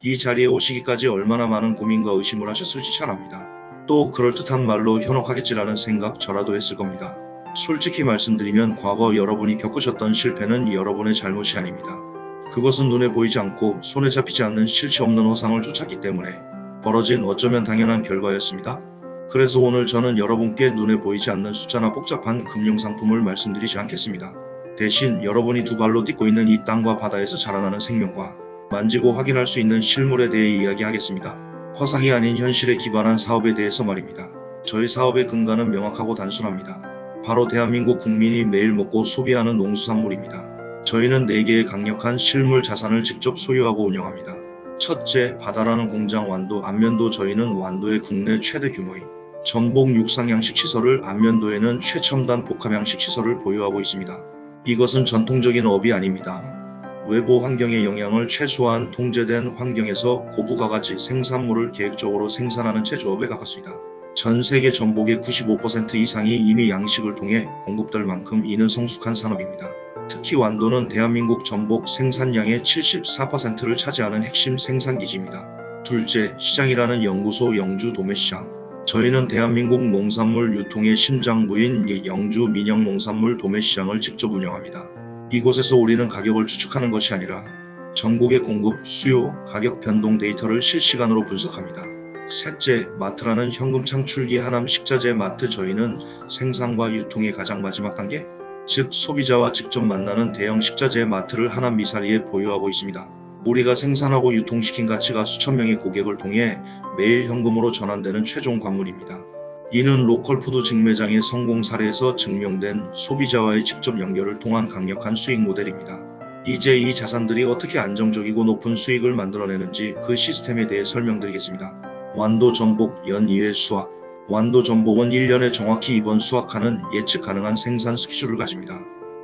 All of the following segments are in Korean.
이 자리에 오시기까지 얼마나 많은 고민과 의심을 하셨을지 잘 압니다. 또 그럴듯한 말로 현혹하겠지라는 생각 저라도 했을 겁니다. 솔직히 말씀드리면 과거 여러분이 겪으셨던 실패는 여러분의 잘못이 아닙니다. 그것은 눈에 보이지 않고 손에 잡히지 않는 실체 없는 허상을 쫓았기 때문에 벌어진 어쩌면 당연한 결과였습니다. 그래서 오늘 저는 여러분께 눈에 보이지 않는 숫자나 복잡한 금융상품을 말씀드리지 않겠습니다. 대신 여러분이 두 발로 딛고 있는 이 땅과 바다에서 자라나는 생명과 만지고 확인할 수 있는 실물에 대해 이야기하겠습니다. 허상이 아닌 현실에 기반한 사업에 대해서 말입니다. 저희 사업의 근간은 명확하고 단순합니다. 바로 대한민국 국민이 매일 먹고 소비하는 농수산물입니다. 저희는 4개의 강력한 실물 자산을 직접 소유하고 운영합니다. 첫째, 바다라는 공장 완도 안면도. 저희는 완도의 국내 최대 규모인 전복 육상 양식 시설을, 안면도에는 최첨단 복합 양식 시설을 보유하고 있습니다. 이것은 전통적인 업이 아닙니다. 외부 환경의 영향을 최소한 통제된 환경에서 고부가가지 생산물을 계획적으로 생산하는 제조업에 가깝습니다. 전 세계 전복의 95% 이상이 이미 양식을 통해 공급될 만큼 이는 성숙한 산업입니다. 특히 완도는 대한민국 전복 생산량의 74%를 차지하는 핵심 생산기지입니다. 둘째, 시장이라는 연구소 영주 도매시장. 저희는 대한민국 농산물 유통의 심장부인 영주 민영농산물 도매시장을 직접 운영합니다. 이곳에서 우리는 가격을 추측하는 것이 아니라 전국의 공급, 수요, 가격 변동 데이터를 실시간으로 분석합니다. 셋째, 마트라는 현금 창출기 하남 식자재 마트. 저희는 생산과 유통의 가장 마지막 단계, 즉 소비자와 직접 만나는 대형 식자재 마트를 하남 미사리에 보유하고 있습니다. 우리가 생산하고 유통시킨 가치가 수천 명의 고객을 통해 매일 현금으로 전환되는 최종 관문입니다. 이는 로컬푸드 직매장의 성공 사례에서 증명된 소비자와의 직접 연결을 통한 강력한 수익 모델입니다. 이제 이 자산들이 어떻게 안정적이고 높은 수익을 만들어내는지 그 시스템에 대해 설명드리겠습니다. 완도 전복 연 2회 수확. 완도 전복은 1년에 정확히 이번 수확하는 예측 가능한 생산 스케줄을 가집니다.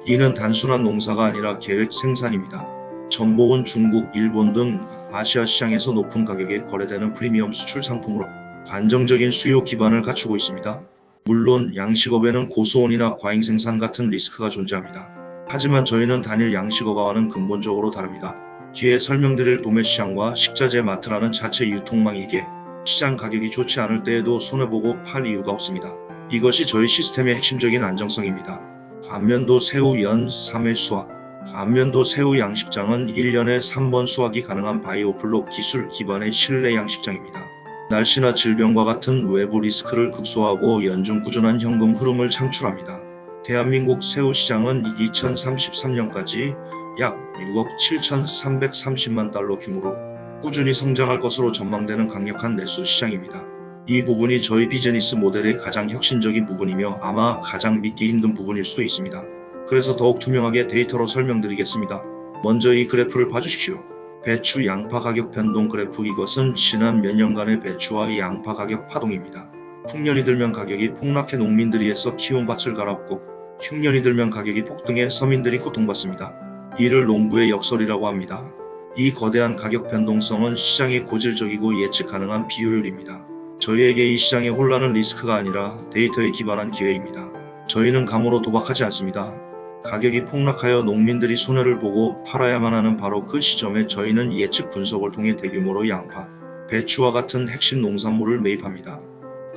이는 단순한 농사가 아니라 계획 생산입니다. 전복은 중국, 일본 등 아시아 시장에서 높은 가격에 거래되는 프리미엄 수출 상품으로 안정적인 수요 기반을 갖추고 있습니다. 물론 양식업에는 고수온이나 과잉 생산 같은 리스크가 존재합니다. 하지만 저희는 단일 양식업과는 근본적으로 다릅니다. 뒤에 설명드릴 도매시장과 식자재 마트라는 자체 유통망이기에 시장 가격이 좋지 않을 때에도 손해보고 팔 이유가 없습니다. 이것이 저희 시스템의 핵심적인 안정성입니다. 안면도 새우 연 3회 수확. 안면도 새우 양식장은 1년에 3번 수확이 가능한 바이오플록 기술 기반의 실내 양식장입니다. 날씨나 질병과 같은 외부 리스크를 극소화하고 연중 꾸준한 현금 흐름을 창출합니다. 대한민국 새우 시장은 2033년까지 약 6억 7,330만 달러 규모로 꾸준히 성장할 것으로 전망되는 강력한 내수 시장입니다. 이 부분이 저희 비즈니스 모델의 가장 혁신적인 부분이며 아마 가장 믿기 힘든 부분일 수도 있습니다. 그래서 더욱 투명하게 데이터로 설명드리겠습니다. 먼저 이 그래프를 봐주십시오. 배추 양파 가격 변동 그래프. 이것은 지난 몇 년간의 배추와 양파 가격 파동입니다. 풍년이 들면 가격이 폭락해 농민들이 애써 키운 밭을 갈아엎고 흉년이 들면 가격이 폭등해 서민들이 고통받습니다. 이를 농부의 역설이라고 합니다. 이 거대한 가격 변동성은 시장의 고질적이고 예측 가능한 비효율입니다. 저희에게 이 시장의 혼란은 리스크가 아니라 데이터에 기반한 기회입니다. 저희는 감으로 도박하지 않습니다. 가격이 폭락하여 농민들이 손해를 보고 팔아야만 하는 바로 그 시점에 저희는 예측 분석을 통해 대규모로 양파, 배추와 같은 핵심 농산물을 매입합니다.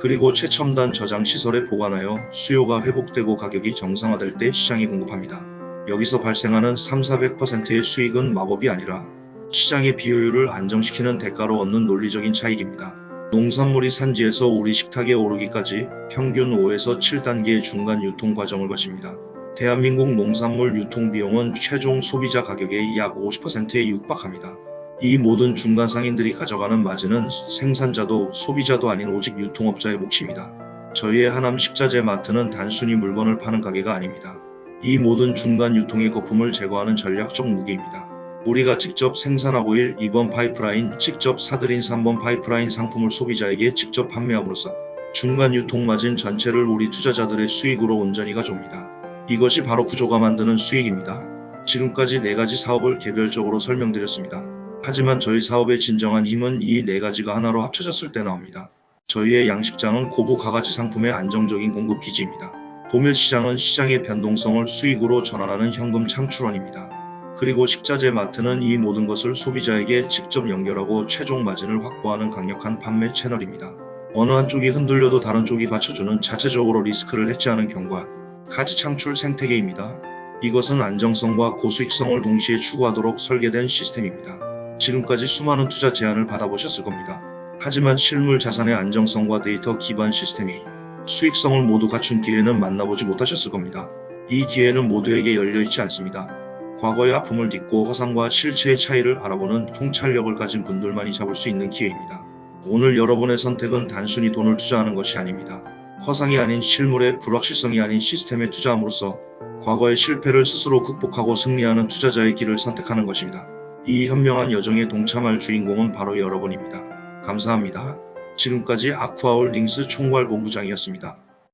그리고 최첨단 저장 시설에 보관하여 수요가 회복되고 가격이 정상화될 때 시장에 공급합니다. 여기서 발생하는 3,400%의 수익은 마법이 아니라 시장의 비효율을 안정시키는 대가로 얻는 논리적인 차익입니다. 농산물이 산지에서 우리 식탁에 오르기까지 평균 5에서 7단계의 중간 유통 과정을 거칩니다. 대한민국 농산물 유통비용은 최종 소비자 가격의 약 50%에 육박합니다. 이 모든 중간 상인들이 가져가는 마진은 생산자도 소비자도 아닌 오직 유통업자의 몫입니다. 저희의 하남 식자재 마트는 단순히 물건을 파는 가게가 아닙니다. 이 모든 중간 유통의 거품을 제거하는 전략적 무기입니다. 우리가 직접 생산하고 1, 2번 파이프라인, 직접 사들인 3번 파이프라인 상품을 소비자에게 직접 판매함으로써 중간 유통 마진 전체를 우리 투자자들의 수익으로 온전히 가져옵니다. 이것이 바로 구조가 만드는 수익입니다. 지금까지 4가지 사업을 개별적으로 설명드렸습니다. 하지만 저희 사업의 진정한 힘은 이 4가지가 하나로 합쳐졌을 때 나옵니다. 저희의 양식장은 고부 가가지 상품의 안정적인 공급 기지입니다. 도매시장은 시장의 변동성을 수익으로 전환하는 현금 창출원입니다. 그리고 식자재 마트는 이 모든 것을 소비자에게 직접 연결하고 최종 마진을 확보하는 강력한 판매 채널입니다. 어느 한쪽이 흔들려도 다른 쪽이 받쳐주는 자체적으로 리스크를 해지하는 경과 가치 창출 생태계입니다. 이것은 안정성과 고수익성을 동시에 추구하도록 설계된 시스템입니다. 지금까지 수많은 투자 제안을 받아보셨을 겁니다. 하지만 실물 자산의 안정성과 데이터 기반 시스템이 수익성을 모두 갖춘 기회는 만나보지 못하셨을 겁니다. 이 기회는 모두에게 열려있지 않습니다. 과거의 아픔을 딛고 허상과 실체의 차이를 알아보는 통찰력을 가진 분들만이 잡을 수 있는 기회입니다. 오늘 여러분의 선택은 단순히 돈을 투자하는 것이 아닙니다. 허상이 아닌 실물에, 불확실성이 아닌 시스템에 투자함으로써 과거의 실패를 스스로 극복하고 승리하는 투자자의 길을 선택하는 것입니다. 이 현명한 여정에 동참할 주인공은 바로 여러분입니다. 감사합니다. 지금까지 아쿠아홀딩스 총괄본부장이었습니다.